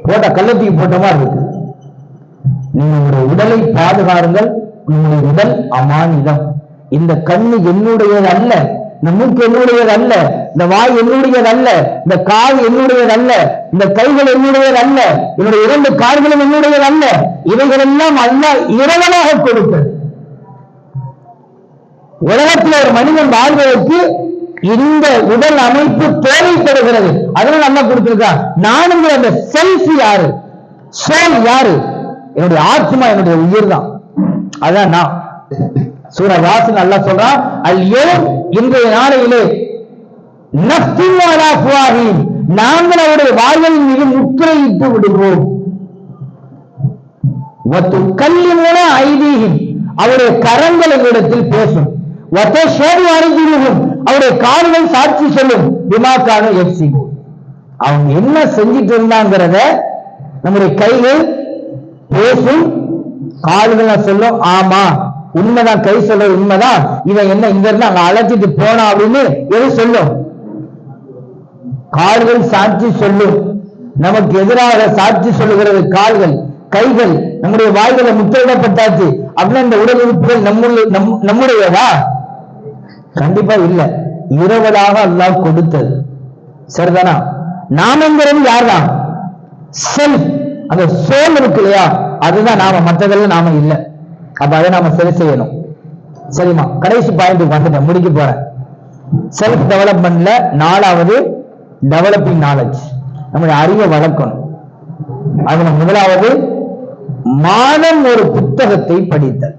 போட்ட கள்ளத்துக்கு போட்ட மாதிரி இருக்கு. நீங்க உங்களுடைய உடலை பாதுகாருங்கள். உங்களுடைய உடல் அமானிதம். இந்த கண்ணு என்னுடையது அல்ல, இந்த மூக்கு என்னுடையது அல்ல, இந்த வாய் என்னுடையது அல்ல, இந்த கால் என்னுடையது அல்ல, இந்த கைகள் என்னுடையது அல்ல, என்னுடைய 2 கால்களும் என்னுடையது அல்ல. இவைகளெல்லாம் அல்லாஹ் இறைவனாக கொடுத்தது. உலகத்தில் ஒரு மனிதன் வாழ்வதற்கு இந்த உடல் அமைப்பு தேவைப்படுகிறது. அதனால நல்லா கொடுத்திருக்கான். நானும் அந்த செல்ஃப் யாரு? சோல் யாரு? என்னுடைய ஆத்மா, என்னுடைய உயிர் தான். அதான் நான். சூரா யாசின் அல்லாஹ் சொல்றான், அல்-யௌம், இன்றைய நாளையிலே நஃப்தின் அலா அஃப்வாஹிம், நாங்கள் அவருடைய வாய்களின் மீது முத்திரையிட்டு விடுவோம். வதுகல்லிமுனா ஐதீஹிம், அவருடைய கரங்கள் எங்களிடத்தில் பேசும். வதஷஹது அர்ஜுலுஹும், அவருடைய கால்கள் சாட்சி சொல்லும். பிமா கானூ யக்ஸிபூன், அவங்க என்ன செஞ்சிட்டு இருந்தாங்கிறத நம்முடைய கைகள் பேசும், கால்கள் சொல்லும். ஆமா உண்மைதான், கை சொல்றது உண்மைதான், இவன் என்ன இங்க இருந்து அங்க அழைச்சிட்டு போனா அப்படின்னு எது சொல்லும்? கால்கள் சாட்சி சொல்லும். நமக்கு எதிராக சாட்சி சொல்லுகிறது கால்கள். கைகள், நம்முடைய வாய்களை முத்திரையிடப்பட்டாச்சு அப்படின்னா இந்த உடல் உறுப்புகள் நம்முடையதா? கண்டிப்பா இல்ல, இரவலாக அல்லாஹ் கொடுத்தது. சரிதானா? நாமங்கிறது யார்தான்? செல்ஃப், அந்த சோல் இருக்கு இல்லையா, அதுதான் நாம, மற்றதெல்லாம் நாம இல்லை. அப்ப அதை நாம சரி செய்யணும். சரிமா? கடைசி பாயிண்ட் வந்துட்டேன், முடிக்க போறேன். செல்ஃப் டெவலப்மெண்ட்ல 4வது டெவலப்பிங் நாலேஜ், நம்முடைய அறிவை வளர்க்கணும். அதுல முதலாவது மாதம் ஒரு புத்தகத்தை படித்தல்.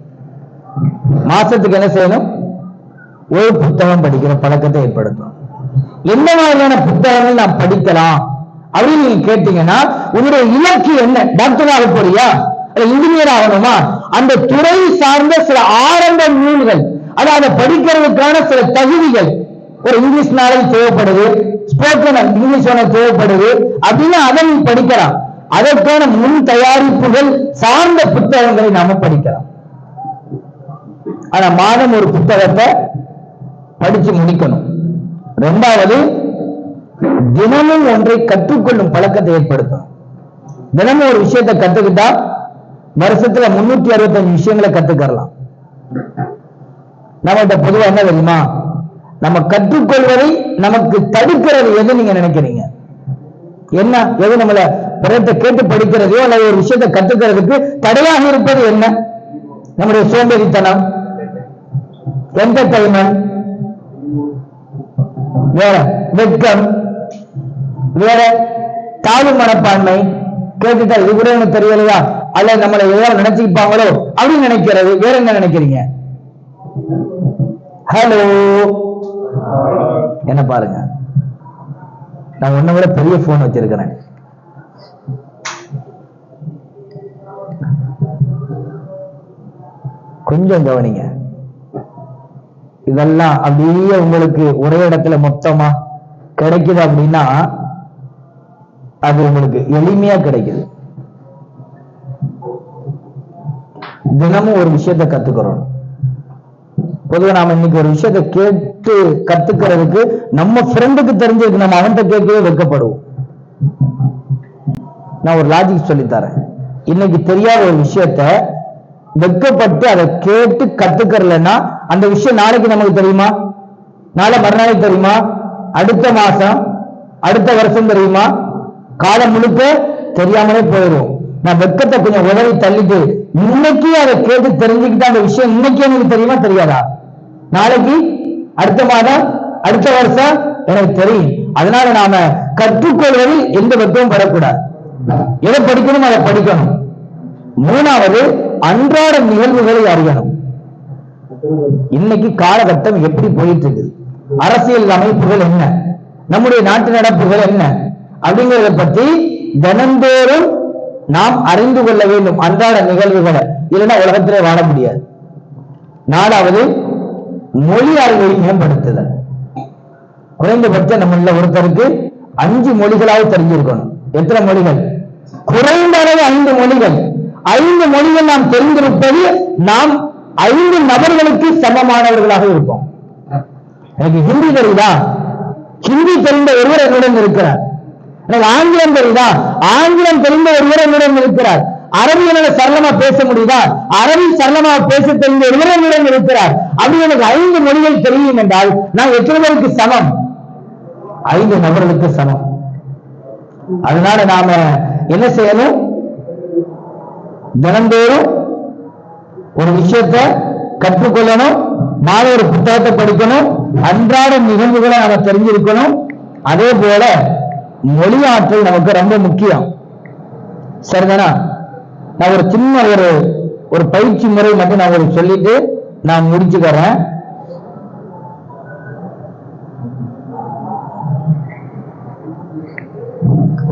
மாசத்துக்கு என்ன செய்யணும்? ஒரு புத்தகம் படிக்கிற பழக்கத்தை ஏற்படுத்தணும். எந்த மாதிரியான புத்தகங்கள் நாம் படிக்கலாம் அப்படின்னு நீங்க கேட்டீங்கன்னா, உங்களுடைய இலக்கு என்ன? டாக்டர் ஆக போறியா, இன்ஜினியர் ஆகணுமா? அந்த துறை சார்ந்த சில ஆரம்ப நூல்கள், அதாவது படிக்கிறதுக்கான சில தகுதிகள், ஒரு இங்கிலீஷ் நாலேஜ் தேவைப்படுது, ஸ்போக்கன் இங்கிலீஷ் தேவைப்படுது அப்படின்னா அதை நீ படிக்கலாம். அதற்கான முன் தயாரிப்புகள் சார்ந்த புத்தகங்களை நாம படிக்கலாம். ஆனா மாதம் ஒரு புத்தகத்தை படிச்சு முடிக்கணும். 2வது, தினமும் ஒன்றை கற்றுக்கொள்ளும் பழக்கத்தை ஏற்படுத்தணும். தினமும் ஒரு விஷயத்தை கத்துக்கிட்டா வருஷத்துல 365 விஷயங்களை கத்துக்கலாம். நம்மகிட்ட பொதுவா என்ன தெரியுமா, நம்ம கற்றுக்கொள்வதை நமக்கு தடுக்கிறது எது நீங்க நினைக்கிறீங்க? என்ன எது நம்மள பிறத்தை கேட்டு படிக்கிறதையோ அல்லது ஒரு விஷயத்தை கத்துக்கிறதுக்கு தடையாக இருப்பது என்ன? நம்முடைய சோம்பேறித்தனம், என்டர்டைன்மெண்ட், வேற வெட்கம், வேற தாழ்வு மனப்பான்மை. கேட்டுட்டா இது கூட எனக்கு தெரியலையா, அல்ல நம்மளை ஏதாவது நினைச்சுப்பாங்களோ அப்படின்னு நினைக்கிறது. வேற என்ன நினைக்கிறீங்க? ஹலோ, என்ன பாருங்க, நான் ஒன்ன விட பெரிய போன் வச்சிருக்கிறேன். கொஞ்சம் கவனிங்க. இதெல்லாம் அப்படியே உங்களுக்கு ஒரே இடத்துல மொத்தமா கிடைக்குது அப்படின்னா அது உங்களுக்கு எளிமையா கிடைக்குது. தினமும் ஒரு விஷயத்தை கத்துக்கிறோம். பொதுவாக நாம இன்னைக்கு ஒரு விஷயத்தை கேட்டு கத்துக்கிறதுக்கு நம்ம ஃப்ரெண்டுக்கு தெரிஞ்சிருக்கு, நம்ம அவன்கிட்ட கேட்கவே வெட்கப்படுவோம். நான் ஒரு லாஜிக் சொல்லித்தரேன். இன்னைக்கு தெரியாத ஒரு விஷயத்த வெட்கப்பட்டு அதை கேட்டு கத்துக்கிறலன்னா அந்த விஷயம் நாளைக்கு நமக்கு தெரியுமா? நாளை மறுநாளைக்கு தெரியுமா? அடுத்த மாசம், அடுத்த வருஷம் தெரியுமா? காலம் முழுக்க தெரியாமலே போயிடும். நான் வெட்கத்தை கொஞ்சம் உதவி தள்ளிட்டு இன்னைக்கு அதை கேட்டு தெரிஞ்சுக்கிட்ட அந்த விஷயம் இன்னைக்கு எனக்கு தெரியுமா தெரியாதா? நாளைக்கு, அடுத்த மாதம், அடுத்த வருஷம் எனக்கு தெரியும். அதனால நாம கற்றுக்கொள்வதில் எந்த வெட்கமும் வரக்கூடாது. எதை படிக்கணும் அதை படிக்கணும். 3வது, அன்றாட நிகழ்வுகளை அறியணும். இன்னைக்கு காலகட்டம் எப்படி போயிட்டு இருக்குது, அரசியல் அமைப்புகள் என்ன, நம்முடைய நாட்டு நடப்புகள் என்ன அப்படிங்கிறத பற்றி தினந்தோறும் நாம் அறிந்து கொள்ள வேண்டும். அன்றாட நிகழ்வுகளை, இல்லைன்னா உலகத்திலே வாழ முடியாது. 4வது, மொழி அறிவை மேம்படுத்துதல். குறைந்தபட்சம் நம்மள ஒருத்தருக்கு 5 மொழிகளாவது தெரிஞ்சிருக்கணும். எத்தனை மொழிகள்? குறைந்த அளவு 5 மொழிகள். 5 மொழிகள் நாம் தெரிந்திருப்பது நாம் 5 நபர்களுக்கு சமமானவர்களாக இருப்போம். எனக்கு ஹிந்தி தெரியுதா? ஹிந்தி தெரிந்த ஒருவர் என்னுடன் இருக்கிறார். எனக்கு ஆங்கிலம் தெரியுதா? ஆங்கிலம் தெரிந்த ஒருவர் என்னுடன் இருக்கிறார். அரபி என்னால சரளமா பேச முடியுதா? அரபி சரளமா பேச தெரிந்த ஒருவர் என்னுடன் இருக்கிறார். அப்படி எனக்கு 5 மொழிகள் தெரியும் என்றால் நான் எத்தனை பேருக்கு சமம்? 5 நபர்களுக்கு சமம். அதனால நாம என்ன செய்யணும்? தினந்தோறும் ஒரு விஷயத்தை கற்றுக்கொள்ளணும். நாளை ஒரு புத்தகத்தை படிக்கணும். அன்றாட நிகழ்வுகளை நாம தெரிஞ்சிருக்கணும். அதே போல மொழி ஆற்றல் நமக்கு ரொம்ப முக்கியம். சரிதானா? நான் ஒரு சின்ன ஒரு பயிற்சி முறை மட்டும் நான் உங்களுக்கு சொல்லிட்டு நான் முடிச்சுக்கிறேன்.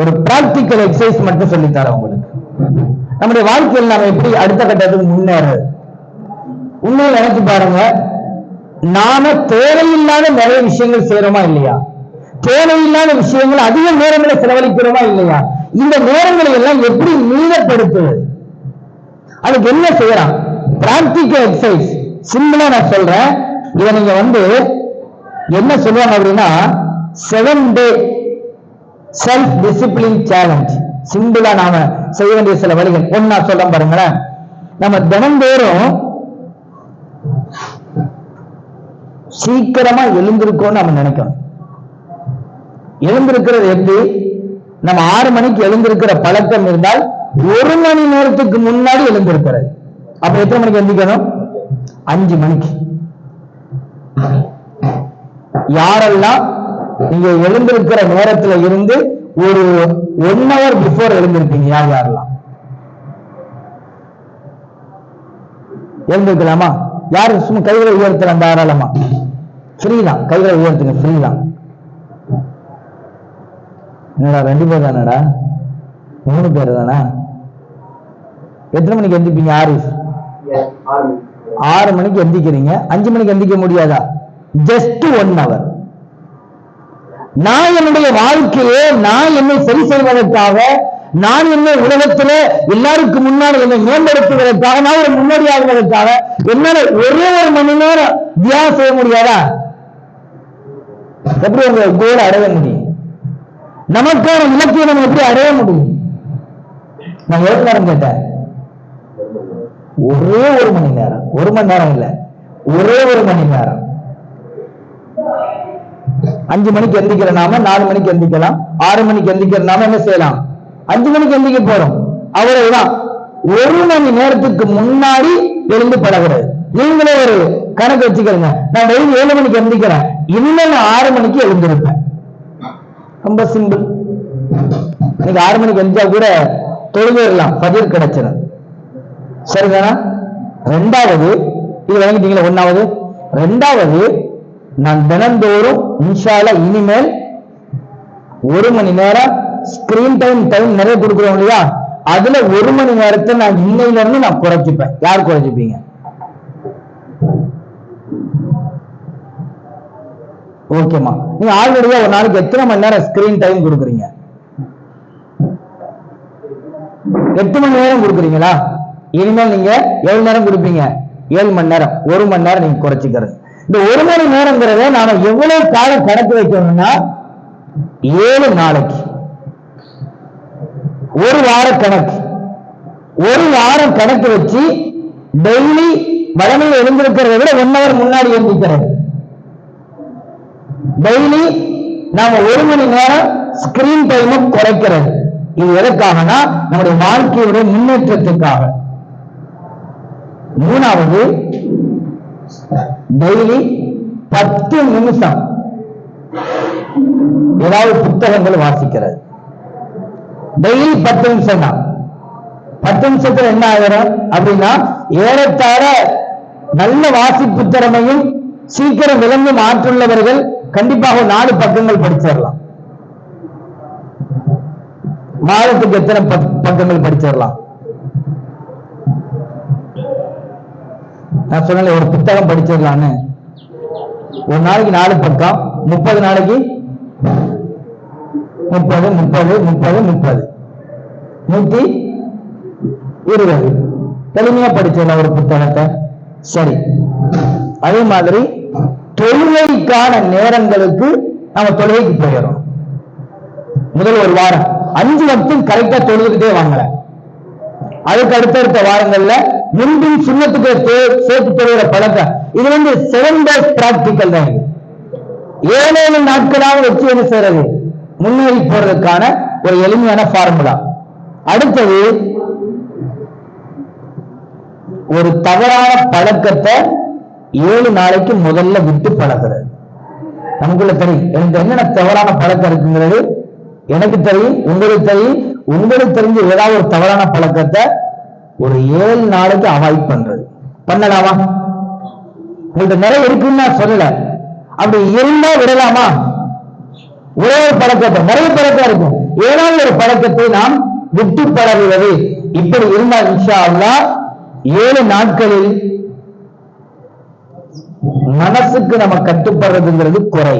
ஒரு பிராக்டிக்கல் எக்ஸசைஸ் மட்டும் சொல்லித்தரேன் உங்களுக்கு. நம்முடைய வாழ்க்கையில் நாம எப்படி அடுத்த கட்டத்துக்கு முன்னேறது உண்மையை நினைச்சு பாருங்க. நாம தேவையில்லாத நிறைய விஷயங்கள் செய்யறோமா இல்லையா? தேவையில்லாத விஷயங்கள் அதிக நேரங்களை செலவழிக்கிறோமா இல்லையா? இந்த நேரங்களை எல்லாம் எப்படி மீதப்படுத்துவது? அதுக்கு என்ன செய்யலாம்? பிராக்டிக்கல் எக்ஸசைஸ் சிம்பிளா நான் சொல்றேன். இதை நீங்க என்ன சொல்லுவாங்க அப்படின்னா 7 டே செல்ஃப் டிசிப்ளின் சேலஞ்ச். சிம்பிளா நாம செய்ய வேண்டிய சில வழிகள் ஒன்னா சொல்ல பாருங்களேன். நம்ம தினந்தோறும் சீக்கிரமா எழுந்திருக்கோம்னு நம்ம நினைக்கணும். எழுந்திருக்கிறது எப்படி? நம்ம 6 மணிக்கு எழுந்திருக்கிற பழக்கம் இருந்தால் 1 மணி நேரத்துக்கு முன்னாடி எழுந்திருக்கிறது. அப்ப எத்தனை மணிக்கு எழுந்திக்கணும்? 5 மணிக்கு. யாரெல்லாம் நீங்க எழுந்திருக்கிற நேரத்துல இருந்து ஒரு 1 hour பிஃபோர் எழுந்திருப்பீங்க? யார் யாரெல்லாம் எழுந்திருக்கலாமா? யாரு சும்மா கைகளை உயர்த்தலாம், தாராளமா ஃப்ரீ தான், கைகளை உயர்த்துங்க, ஃப்ரீ தான். என்னடா 2 பேர் தானடா, 3 பேர் தானே? எத்தனை மணிக்கு எந்திப்பீங்க? 6 மணிக்கு எந்திக்கிறீங்க. 5 மணிக்கு எந்திக்க முடியாதா? Just 1 hour. நான் என்னுடைய வாழ்க்கையை நான் என்னை சரி செய்வதற்காக, நான் என்னை உலகத்திலே எல்லாருக்கும் முன்னாடி என்னை மேம்படுத்துவதற்காக, நான் ஒரு முன்னோடியாகுவதற்காக என்னால ஒரே 1 மணி நேரம் தியானம் செய்ய முடியாதா? எப்படி உங்க கோல் அடைய முடியும்? நமக்கான இலக்கியம் நம்ம எப்படி அடைய முடியும்? நான் எவ்வளவு நேரம் கேட்டேன்? ஒரே 1 மணி நேரம். 1 மணி நேரம் இல்ல, ஒரே 1 மணி நேரம். 5 மணிக்கு எந்திக்கிற நாம 4 மணிக்கு எந்திக்கலாம். 6 மணிக்கு எந்திக்கிற நாம என்ன செய்யலாம்? 5 மணிக்கு எந்திக்க போறோம். அவ்வளவுதான். 1 மணி நேரத்துக்கு முன்னாடி எழுந்து பழகிறது. நீங்களே ஒரு கணக்கு வச்சுக்கிறீங்க. நான் டெய்லி 7 மணிக்கு எந்திக்கிறேன், இன்னும் 6 மணிக்கு எழுந்திருப்பேன். ரொம்ப சிம்பிள். இன்னைக்கு 6 மணிக்கு எந்திச்சா கூட தொழுகைலாம் ஃபஜர் கிடைச்சிடும். சரிதானா? 2வது இது வழங்கிட்டீங்களா? 1வது. 2வது, நான் தினந்தோறும் இன்ஷா அல்லாஹ் இனிமேல் 1 மணி நேரம் ஸ்கிரீன் டைம் நிறைய கொடுக்குறோம் இல்லையா? அதுல 1 மணி நேரத்தை நான் இன்னையில இருந்து நான் குறைச்சிப்பேன். யார் குறைச்சிப்பீங்க? ஓகேமா. நீங்க ஆல்ரெடியா ஒரு நாளைக்கு எத்தனை மணி நேரம் ஸ்கிரீன் டைம் கொடுக்குறீங்க? 8 மணி நேரம் கொடுக்குறீங்களா? இனிமேல் நீங்க எவ்வளவு நேரம் கொடுப்பீங்க? 7 மணி நேரம். 1 மணி நேரம் நீங்க குறைச்சிக்கிறது. இந்த 1 மணி நேரம்ங்கிறத நாம எவ்வளவு காலம் கணக்கு வைக்கணும்னா 7 நாளைக்கு, 1 வார கணக்கு. 1 வாரம் கணக்கு வச்சு டெய்லி வளமையில் எழுந்திருக்கிறத விட 1 hour முன்னாடி எழுந்திருக்கிறது. டெய்லி நாம 1 மணி நேரம் ஸ்கிரீன் டைம் குறைக்கிறது. இது எதற்காகனா நம்முடைய வாழ்க்கையுடைய முன்னேற்றத்துக்காக. 3வது, டெய்லி 10 நிமிஷம் ஏதாவது புத்தகங்கள் வாசிக்கிறது. டெய்லி 10 நிமிஷம் தான். 10 நிமிஷத்துல என்ன ஆகிடும் அப்படின்னா, ஏறத்தாழ நல்ல வாசிப்பு திறமையும் சீக்கிரம் விளங்கும் ஆற்றுள்ளவர்கள் கண்டிப்பாக 4 பக்கங்கள் படிச்சிடலாம். மாதத்துக்கு எத்தனை பக்கங்கள் படிச்சிடலாம்? நான் சொன்ன ஒரு புத்தகம் படிச்சிடலான்னு. ஒரு நாளைக்கு 4 பக்கம், 30 நாளைக்கு 30 30 30 30 120 எளிமையா படிச்சிடலாம் ஒரு புத்தகத்தை. சரி, அதே மாதிரி தொழுகைக்கான நேரங்களுக்கு நம்ம தொழுகைக்கு போயிடும். முதல் 1 வாரம் 5 வக்தும் கரெக்டா தொழுதுகிட்டே வாங்கல. அதுக்கு அடுத்தடுத்த வாரங்கள்ல முன்பின் சுண்ணத்துக்கு சேர்த்து தொழுகிற பழக்கம். இது 7 days பிராக்டிக்கல் தான். 7 நாட்களாக வச்சு என்ன செய்யறது? முன்னேறி போறதுக்கான ஒரு எளிமையான ஃபார்முலா. அடுத்தது, ஒரு தவறான பழக்கத்தை 7 நாளைக்கு முதல்ல விட்டு பழகிறது. நமக்குள்ள தெரியும் எனக்கு என்னென்ன தவறான பழக்கம் இருக்குங்கிறது. எனக்கு தெரியும், உங்களுக்கு தெரியும். உங்களுக்கு தெரிஞ்ச ஏதாவது ஒரு தவறான பழக்கத்தை ஒரு 7 நாளைக்கு அவாய்ட் பண்றது. பண்ணலாமா? உங்கள்ட்ட நிறைய இருக்குன்னு நான் சொல்லல. அப்படி இருந்தா விடலாமா? ஒரே ஒரு பழக்கத்தை, நிறைய பழக்கம் இருக்கும், ஏதாவது ஒரு பழக்கத்தை நாம் விட்டு பழகுவது. இப்படி இருந்தால் இன்ஷா அல்லாஹ் 7 நாட்களில் மனசுக்கு நம்ம கட்டுப்படுறதுங்கிறது குறை.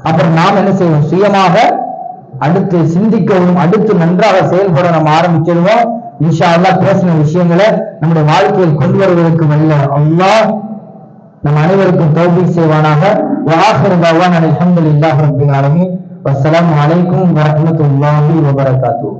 அப்புறம் நாம் என்ன செய்வோம்? சுயமாக அடுத்து சிந்திக்கவும், அடுத்து நன்றாக செயல்பட நம்ம ஆரம்பிச்சிருவோம். இன்ஷா அல்லாஹ் பேசின விஷயங்களை நம்முடைய வாழ்க்கையில் கொண்டு வருவதற்கு வல்ல அல்லாஹ் நம் அனைவருக்கும் தௌஃபீக் செய்வானாக. வஆகிரு தஅவானா அல்ஹம்துலில்லாஹி ரப்பில் ஆலமீன். வஸ்ஸலாமு அலைக்கும் வரஹ்மத்துல்லாஹி வபரகாத்துஹு.